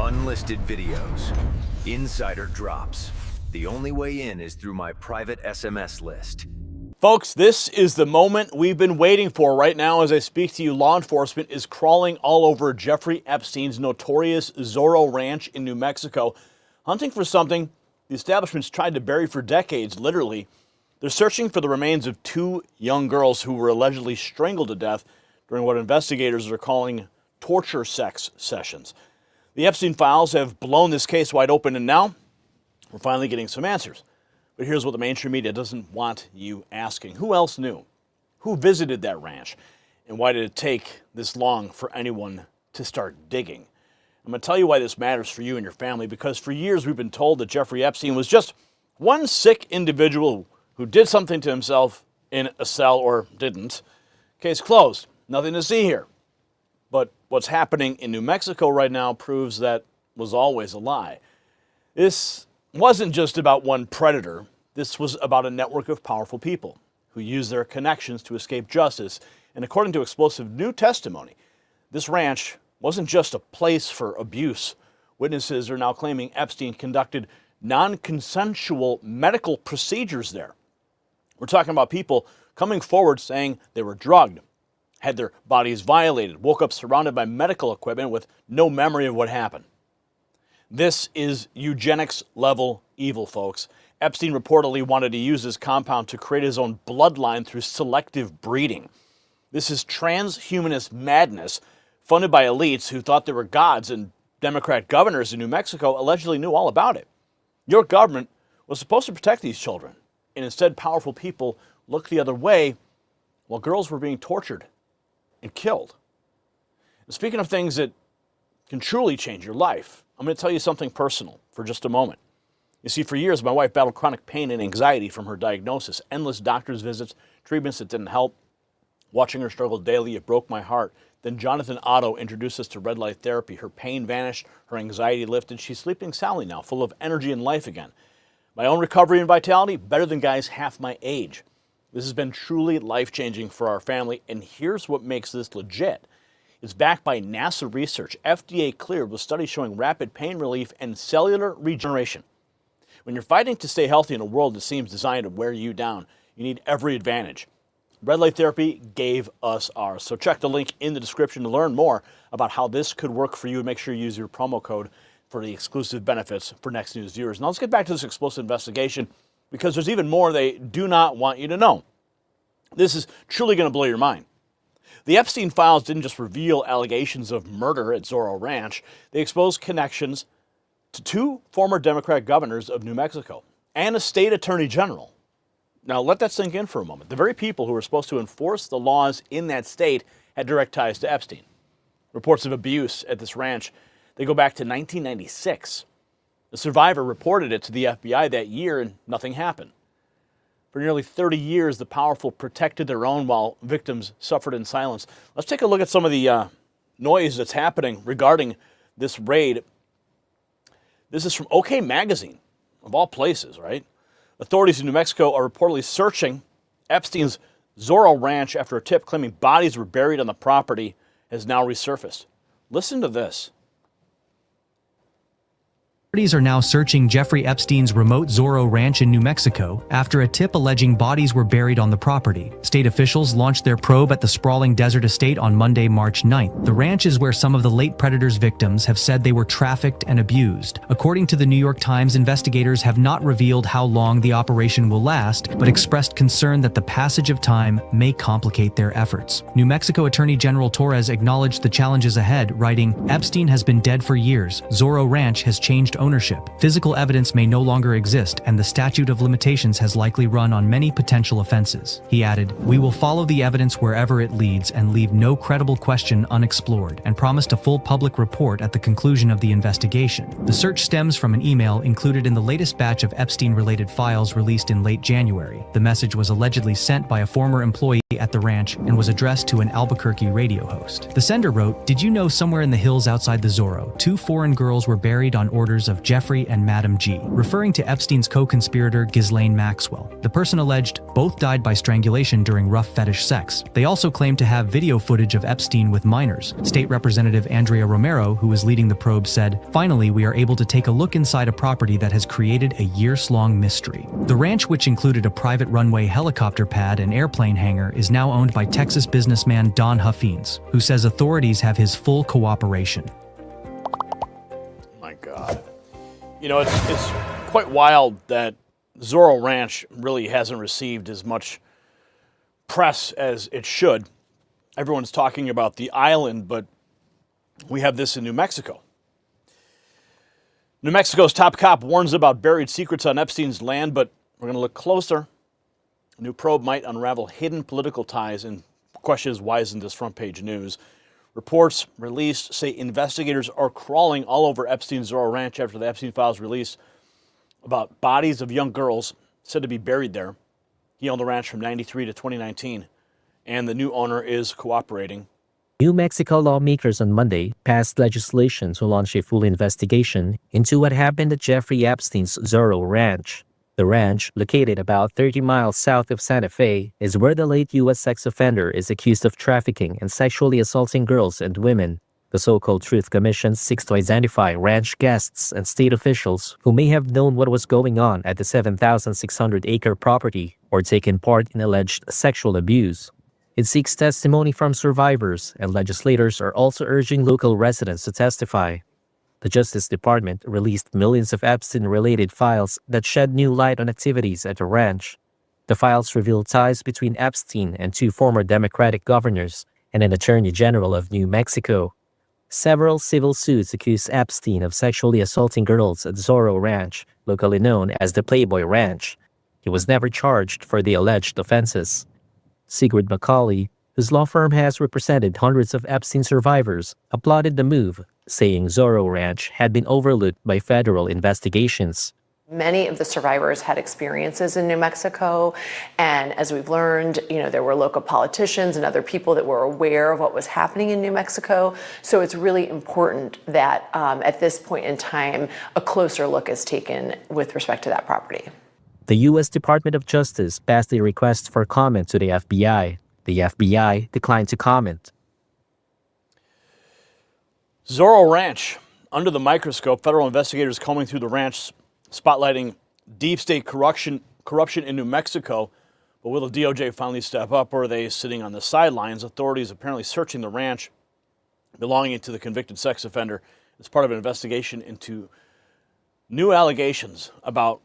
Unlisted videos, insider drops. The only way in is through my private SMS list. Folks, this is the moment we've been waiting for. Right now, as I speak to you, law enforcement is crawling all over Jeffrey Epstein's notorious Zorro Ranch in New Mexico, hunting for something the establishment's tried to bury for decades, literally. They're searching for the remains of two young girls who were allegedly strangled to death during what investigators are calling torture sex sessions. The Epstein files have blown this case wide open, and now we're finally getting some answers. But here's what the mainstream media doesn't want you asking. Who else knew? Who visited that ranch? And why did it take this long for anyone to start digging? I'm going to tell you why this matters for you and your family, because for years we've been told that Jeffrey Epstein was just one sick individual who did something to himself in a cell or didn't. Case closed. Nothing to see here. But what's happening in New Mexico right now proves that was always a lie. This wasn't just about one predator. This was about a network of powerful people who used their connections to escape justice. And according to explosive new testimony, this ranch wasn't just a place for abuse. Witnesses are now claiming Epstein conducted non-consensual medical procedures there. We're talking about people coming forward saying they were drugged, had their bodies violated, woke up surrounded by medical equipment with no memory of what happened. This is eugenics-level evil, folks. Epstein reportedly wanted to use his compound to create his own bloodline through selective breeding. This is transhumanist madness funded by elites who thought they were gods, and Democrat governors in New Mexico allegedly knew all about it. Your government was supposed to protect these children, and instead powerful people looked the other way while girls were being tortured and killed. And speaking of things that can truly change your life, I'm going to tell you something personal for just a moment. You see, for years, my wife battled chronic pain and anxiety from her diagnosis, endless doctor's visits, treatments that didn't help. Watching her struggle daily, it broke my heart. Then Jonathan Otto introduced us to red light therapy. Her pain vanished, her anxiety lifted. She's sleeping soundly now, full of energy and life again. My own recovery and vitality, better than guys half my age. This has been truly life-changing for our family, and here's what makes this legit. It's backed by NASA research, FDA cleared, with studies showing rapid pain relief and cellular regeneration. When you're fighting to stay healthy in a world that seems designed to wear you down, you need every advantage. Red Light Therapy gave us ours. So check the link in the description to learn more about how this could work for you, and make sure you use your promo code for the exclusive benefits for Next News viewers. Now let's get back to this explosive investigation, because there's even more they do not want you to know. This is truly going to blow your mind. The Epstein files didn't just reveal allegations of murder at Zorro Ranch. They exposed connections to two former Democrat governors of New Mexico and a state attorney general. Now let that sink in for a moment. The very people who were supposed to enforce the laws in that state had direct ties to Epstein. Reports of abuse at this ranch, they go back to 1996. The survivor reported it to the FBI that year, and nothing happened. For nearly 30 years, the powerful protected their own while victims suffered in silence. Let's take a look at some of the noise that's happening regarding this raid. This is from OK Magazine, of all places, right? Authorities in New Mexico are reportedly searching Epstein's Zorro Ranch after a tip claiming bodies were buried on the property has now resurfaced. Listen to this. Authorities are now searching Jeffrey Epstein's remote Zorro Ranch in New Mexico after a tip alleging bodies were buried on the property. State officials launched their probe at the sprawling desert estate on Monday, March 9th. The ranch is where some of the late predator's victims have said they were trafficked and abused. According to the New York Times, investigators have not revealed how long the operation will last, but expressed concern that the passage of time may complicate their efforts. New Mexico Attorney General Torres acknowledged the challenges ahead, writing, "Epstein has been dead for years. Zorro Ranch has changed ownership. Physical evidence may no longer exist, and the statute of limitations has likely run on many potential offenses." He added, "We will follow the evidence wherever it leads and leave no credible question unexplored," and promised a full public report at the conclusion of the investigation. The search stems from an email included in the latest batch of Epstein-related files released in late January. The message was allegedly sent by a former employee at the ranch and was addressed to an Albuquerque radio host. The sender wrote, "Did you know somewhere in the hills outside the Zorro, 2 foreign girls were buried on orders of Jeffrey and Madam G," referring to Epstein's co-conspirator Ghislaine Maxwell. The person alleged both died by strangulation during rough fetish sex. They also claimed to have video footage of Epstein with minors. State Representative Andrea Romero, who was leading the probe, said, "Finally, we are able to take a look inside a property that has created a years-long mystery." The ranch, which included a private runway helicopter pad and airplane hangar, is now owned by Texas businessman Don Huffines, who says authorities have his full cooperation. My God. You know, it's quite wild that Zorro Ranch really hasn't received as much press as it should. Everyone's talking about the island, but we have this in New Mexico. New Mexico's top cop warns about buried secrets on Epstein's land, but we're going to look closer. A new probe might unravel hidden political ties, and the question is, why isn't this front page news? Reports released say investigators are crawling all over Epstein's Zorro Ranch after the Epstein files release about bodies of young girls said to be buried there. He owned the ranch from 1993 to 2019, and the new owner is cooperating. New Mexico lawmakers on Monday passed legislation to launch a full investigation into what happened at Jeffrey Epstein's Zorro Ranch. The ranch, located about 30 miles south of Santa Fe, is where the late U.S. sex offender is accused of trafficking and sexually assaulting girls and women. The so-called Truth Commission seeks to identify ranch guests and state officials who may have known what was going on at the 7,600-acre property or taken part in alleged sexual abuse. It seeks testimony from survivors, and legislators are also urging local residents to testify. The Justice Department released millions of Epstein-related files that shed new light on activities at the ranch. The files reveal ties between Epstein and 2 former Democratic governors and an Attorney General of New Mexico. Several civil suits accuse Epstein of sexually assaulting girls at Zorro Ranch, locally known as the Playboy Ranch. He was never charged for the alleged offenses. Sigrid McCauley, whose law firm has represented hundreds of Epstein survivors, applauded the move, saying Zorro Ranch had been overlooked by federal investigations. Many of the survivors had experiences in New Mexico, and as we've learned, there were local politicians and other people that were aware of what was happening in New Mexico. So it's really important that at this point in time, a closer look is taken with respect to that property. The U.S. Department of Justice passed a request for comment to the FBI. The FBI declined to comment. Zorro Ranch. Under the microscope, federal investigators combing through the ranch, spotlighting deep state corruption in New Mexico. But will the DOJ finally step up, or are they sitting on the sidelines? Authorities apparently searching the ranch belonging to the convicted sex offender as part of an investigation into new allegations about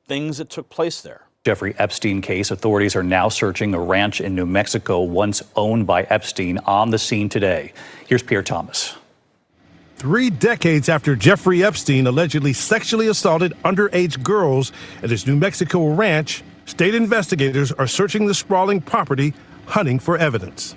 things that took place there. Jeffrey Epstein case, authorities are now searching a ranch in New Mexico once owned by Epstein. On the scene today, here's Pierre Thomas. 3 decades after Jeffrey Epstein allegedly sexually assaulted underage girls at his New Mexico ranch, state investigators are searching the sprawling property, hunting for evidence.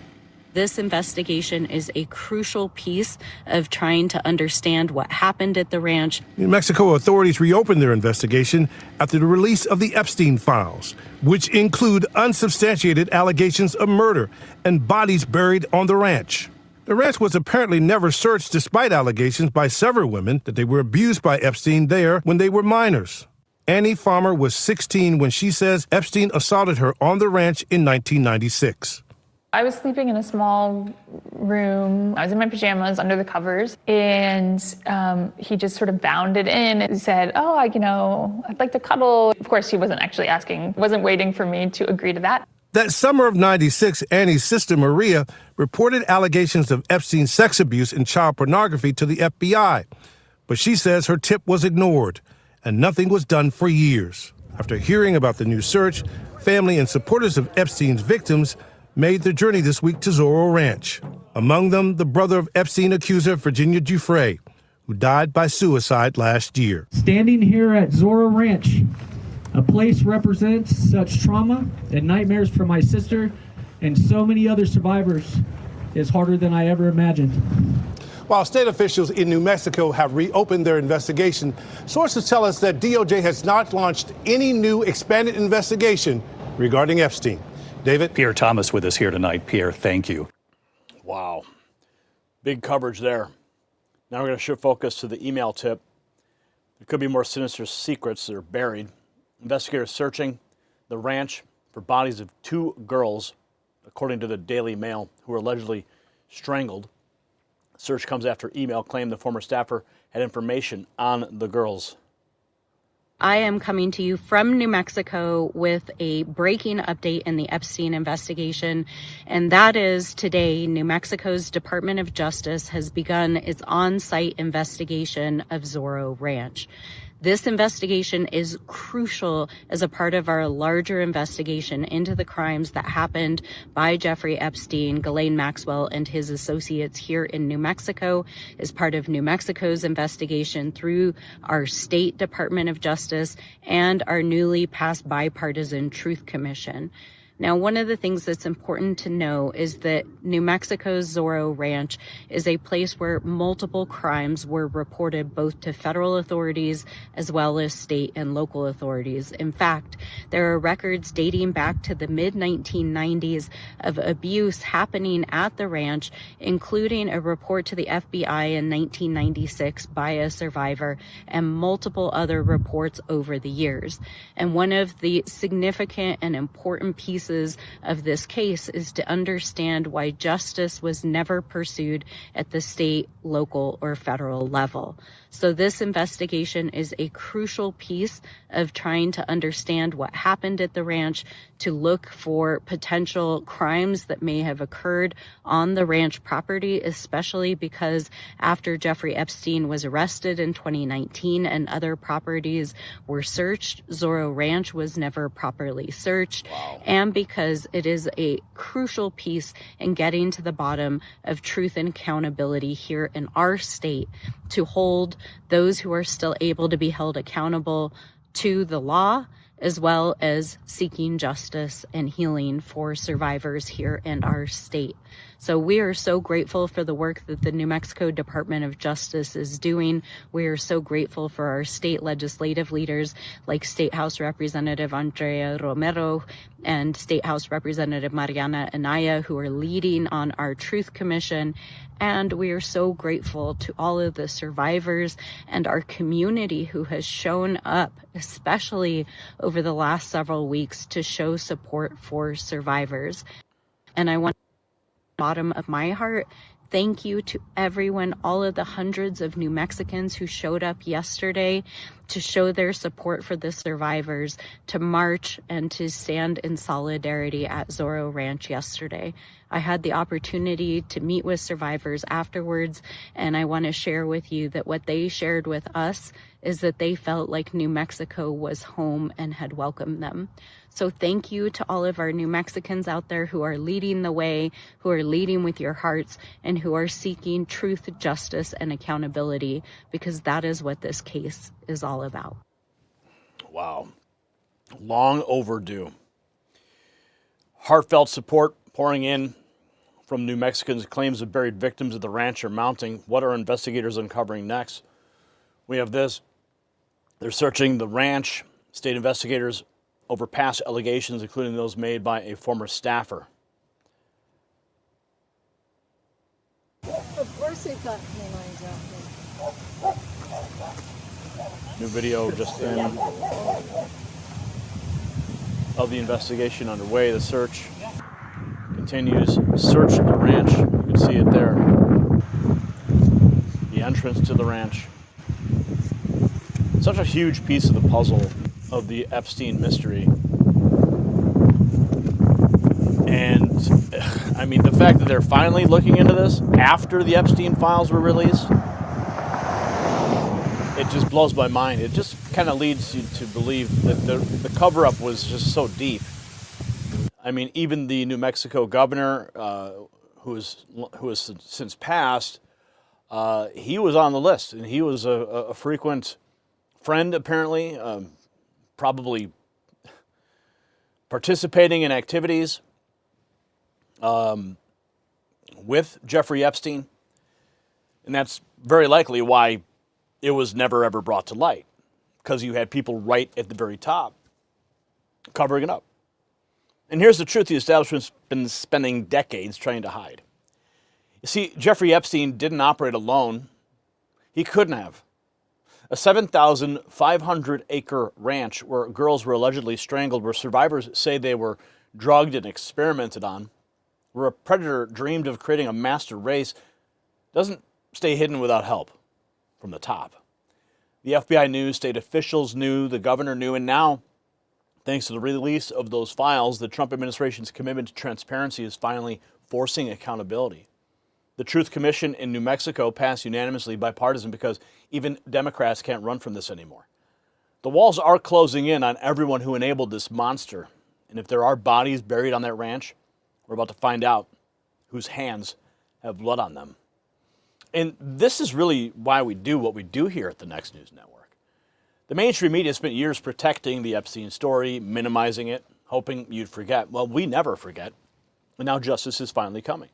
This investigation is a crucial piece of trying to understand what happened at the ranch. New Mexico authorities reopened their investigation after the release of the Epstein files, which include unsubstantiated allegations of murder and bodies buried on the ranch. The ranch was apparently never searched despite allegations by several women that they were abused by Epstein there when they were minors. Annie Farmer was 16 when she says Epstein assaulted her on the ranch in 1996. I was sleeping in a small room. I was in my pajamas under the covers, and he just sort of bounded in and said, "Oh, I'd like to cuddle." Of course, he wasn't actually asking, wasn't waiting for me to agree to that. That summer of '96, Annie's sister Maria reported allegations of Epstein's sex abuse and child pornography to the FBI. But she says her tip was ignored, and nothing was done for years. After hearing about the new search, family and supporters of Epstein's victims made the journey this week to Zorro Ranch. Among them, the brother of Epstein accuser Virginia Giuffre, who died by suicide last year. Standing here at Zorro Ranch, a place represents such trauma and nightmares for my sister and so many other survivors is harder than I ever imagined. While state officials in New Mexico have reopened their investigation, sources tell us that DOJ has not launched any new expanded investigation regarding Epstein. David? Pierre Thomas with us here tonight. Pierre, thank you. Wow. Big coverage there. Now we're going to shift focus to the email tip. There could be more sinister secrets that are buried. Investigators searching the ranch for bodies of 2 girls, according to the Daily Mail, who were allegedly strangled. Search comes after email claimed the former staffer had information on the girls. I am coming to you from New Mexico with a breaking update in the Epstein investigation, and that is today, New Mexico's Department of Justice has begun its on-site investigation of Zorro Ranch. This investigation is crucial as a part of our larger investigation into the crimes that happened by Jeffrey Epstein, Ghislaine Maxwell, and his associates here in New Mexico, as part of New Mexico's investigation through our state Department of Justice and our newly passed bipartisan Truth Commission. Now, one of the things that's important to know is that New Mexico's Zorro Ranch is a place where multiple crimes were reported both to federal authorities as well as state and local authorities. In fact, there are records dating back to the mid-1990s of abuse happening at the ranch, including a report to the FBI in 1996 by a survivor and multiple other reports over the years. And one of the significant and important pieces of this case is to understand why justice was never pursued at the state, local, or federal level. So this investigation is a crucial piece of trying to understand what happened at the ranch, to look for potential crimes that may have occurred on the ranch property, especially because after Jeffrey Epstein was arrested in 2019 and other properties were searched, Zorro Ranch was never properly searched. Wow. And because it is a crucial piece in getting to the bottom of truth and accountability here in our state, to hold those who are still able to be held accountable to the law, as well as seeking justice and healing for survivors here in our state. So we are so grateful for the work that the New Mexico Department of Justice is doing. We are so grateful for our state legislative leaders like State House Representative Andrea Romero and State House Representative Mariana Anaya, who are leading on our Truth Commission. And we are so grateful to all of the survivors and our community who has shown up, especially over the last several weeks, to show support for survivors. And I want, bottom of my heart, thank you to everyone, all of the hundreds of New Mexicans who showed up yesterday to show their support for the survivors, to march and to stand in solidarity at Zorro Ranch yesterday. I had the opportunity to meet with survivors afterwards, and I want to share with you that what they shared with us is that they felt like New Mexico was home and had welcomed them. So thank you to all of our New Mexicans out there who are leading the way, who are leading with your hearts, and who are seeking truth, justice, and accountability, because that is what this case is all about. Wow. Long overdue. Heartfelt support pouring in from New Mexicans. Claims of buried victims of the ranch are mounting. What are investigators uncovering next? We have this. They're searching the ranch. State investigators over past allegations, including those made by a former staffer. Of course they've got canines out there. New video just in of the investigation underway. The search continues. Search the ranch. You can see it there. The entrance to the ranch. Such a huge piece of the puzzle of the Epstein mystery. And I mean, the fact that they're finally looking into this after the Epstein files were released, it just blows my mind. It just kind of leads you to believe that the cover-up was just so deep. I mean, even the New Mexico governor, who has since passed, he was on the list, and he was a frequent friend, apparently, probably participating in activities with Jeffrey Epstein. And that's very likely why it was never, ever brought to light, because you had people right at the very top covering it up. And here's the truth the establishment's been spending decades trying to hide. You see, Jeffrey Epstein didn't operate alone. He couldn't have. A 7,500-acre ranch where girls were allegedly strangled, where survivors say they were drugged and experimented on, where a predator dreamed of creating a master race, doesn't stay hidden without help from the top. The FBI knew, state officials knew, the governor knew, and now, thanks to the release of those files, the Trump administration's commitment to transparency is finally forcing accountability. The Truth Commission in New Mexico passed unanimously bipartisan because even Democrats can't run from this anymore. The walls are closing in on everyone who enabled this monster. And if there are bodies buried on that ranch, we're about to find out whose hands have blood on them. And this is really why we do what we do here at the Next News Network. The mainstream media spent years protecting the Epstein story, minimizing it, hoping you'd forget. Well, we never forget. And now justice is finally coming.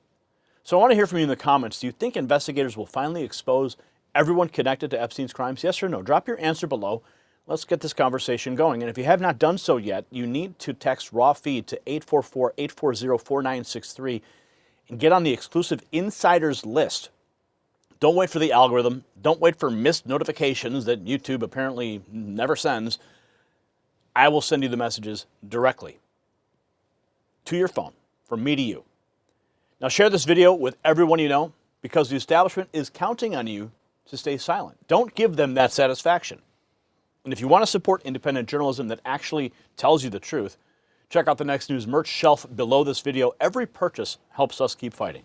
So I want to hear from you in the comments. Do you think investigators will finally expose everyone connected to Epstein's crimes? Yes or no? Drop your answer below. Let's get this conversation going. And if you have not done so yet, you need to text raw feed to 844-840-4963 and get on the exclusive insiders list. Don't wait for the algorithm. Don't wait for missed notifications that YouTube apparently never sends. I will send you the messages directly to your phone, from me to you. Now share this video with everyone you know, because the establishment is counting on you to stay silent. Don't give them that satisfaction. And if you want to support independent journalism that actually tells you the truth, check out the Next News merch shelf below this video. Every purchase helps us keep fighting.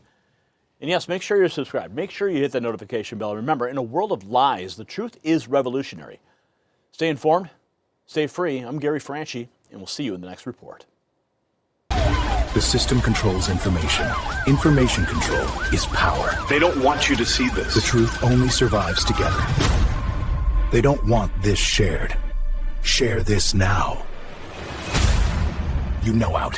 And yes, make sure you're subscribed. Make sure you hit the notification bell. Remember, in a world of lies, the truth is revolutionary. Stay informed, stay free. I'm Gary Franchi, and we'll see you in the next report. The system controls information. Information control is power. They don't want you to see this. The truth only survives together. They don't want this shared. Share this now. You know out.